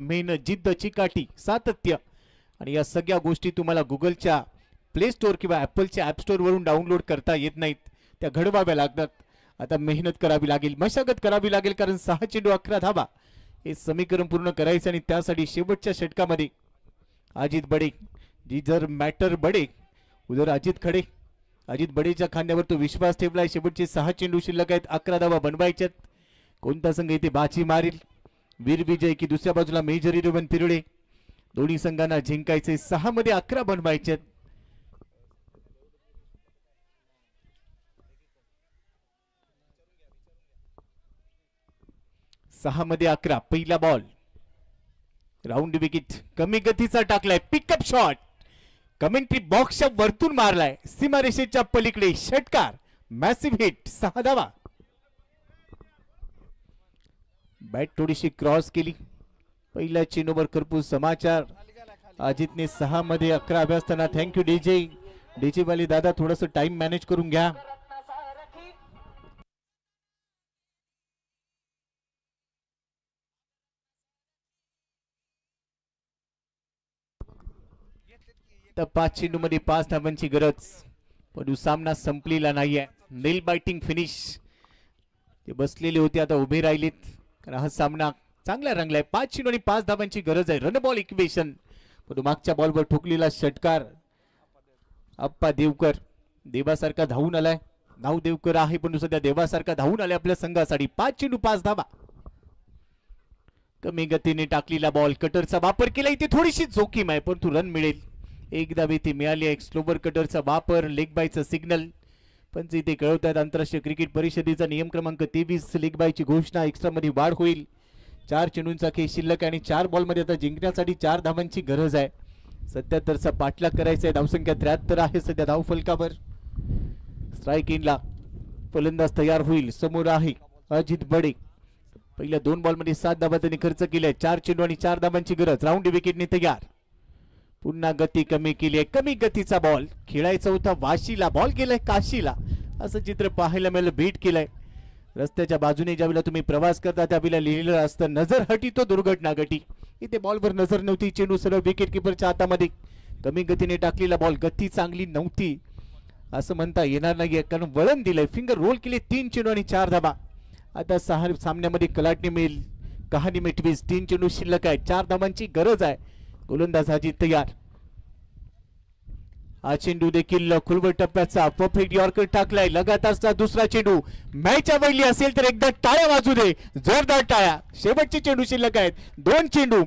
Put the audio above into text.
मेहनत, जिद्द, चिकाटी, सातत्य आणि या सगळ्या गोष्टी तुम्हाला गुगलच्या प्ले स्टोअर किंवा ॲपलच्या ॲप स्टोअरवरून डाउनलोड करता येत नाहीत. त्या घडवाव्या लागतात. आता मेहनत करावी लागेल, मशागत करावी लागेल, कारण 6 चेंडू 11 धावा हे समीकरण पूर्ण करायचं. आणि त्यासाठी शेवटच्या षटकामध्ये अजित बडे, जिधर मॅटर बडे उधर अजित खडे, अजित बडेच्या खांद्यावर तो विश्वास ठेवलाय. शेवटचे 6 चेंडू शिल्लक आहेत, 11 धावा बनवायच्यात. कोणता संघ इथे बाची मारील? वीर विजय की दुसऱ्या बाजूला मेजर इलेव्हन पिरडे? दोन्ही संघांना जिंकायचे. 6 मध्ये 11 बनवायचे. 6 मध्ये 11. पहिला बॉल राऊंड विकेट, कमी गतीचा टाकलाय, पिकअप शॉट कमेंट्री बॉक्सच्या वरतून मारलाय, सीमारेषेच्या पलीकडे षटकार, मॅसिव्ह हिट, 6 धावा. बॅट थोडीशी क्रॉस केली. पहिल्या चेंडूवर खरपूस समाचार. अजितने 6 मध्ये 11 हवे असताना. थँक्यू डीजे वाले दादा, थोडस टाइम मॅनेज करून घ्या. तर 5 चेंडू मध्ये 5 धावांची गरज, पण सामना संपलेला नाहीये. नेल बायटिंग फिनिश. ते बसलेले होते आता उभे राहिलेत, कारण हा सामना चांगला रंगलाय. 5 चेंडू आणि 5 धावांची गरज आहे. रन बॉल इक्वेशन, पण मागच्या बॉलवर ठोकलेला षटकार. अप्पा देवकर देवासारखा धावून आलाय. नाव देवकर आहे, पण सध्या देवासारखा धावून आलाय आपल्या संघासाठी. 5 चेंडू 5 धावा. कमी गतीने टाकलेला बॉल, कटरचा वापर केला. इथे थोडीशी जोखीम आहे, परंतु रन मिळेल. एक धावे ती मिळाली. एक स्लोवर कटरचा वापर, लेग बायचं सिग्नल. पण इथे कळवतात आंतरराष्ट्रीय क्रिकेट परिषदेचा नियम क्रमांक 23, लेग बायची घोषणा. एक्स्ट्रा मध्ये वाढ होईल. 4 चेंडूंचा खेळ शिल्लक आणि 4 बॉल मध्ये आता जिंकण्यासाठी 4 धावांची गरज आहे. 77चा पाठलाग करायचा आहे. धावसंख्या 73 आहे सध्या धाव फलकावर. स्ट्राईक इनला फलंदाज तयार होईल. समोर आहे अजित बडे. पहिल्या 2 बॉल मध्ये 7 धावा त्यांनी खर्च केल्या. 4 चेंडू आणि 4 धावांची गरज. राऊंड विकेटने तयार. पुन्हा गती कमी केली आहे. कमी गतीचा बॉल खेळायचा होता वाशीला, बॉल गेलाय काशीला, असं चित्र पाहायला मिळालं. भेट केलाय. रस्त्याच्या बाजूने ज्यावेळेला तुम्ही प्रवास करता त्यावेळेला लिहिलेलं असतं, नजर हटी तो दुर्घटना घटी. इथे बॉलवर नजर नव्हती. चेंडू सरळ विकेट किपरच्या हातामध्ये. कमी गतीने टाकलेला बॉल, गती चांगली नव्हती असं म्हणता येणार नाहीये, कारण वळण दिलंय. फिंगर रोल केले. 3 चेंडू आणि 4 धावा. आता 6 सामन्यामध्ये कलाटणी मिळेल. कहाणी में ट्विस्ट. 3 चेंडू शिल्लक आहे. 4 धावांची गरज आहे. गोलंदाज अजित तयार. हा चेंडू देखील खुलवट टप्प्याचा परफेक्ट यॉर्कर टाकलाय. लगातारचा दुसरा चेंडू. मॅच आवडली असेल तर एकदा टाळ्या वाजू दे, जोरदार टाळ्या. शेवटचे चेंडू शिल्लक आहेत. 2 चेंडू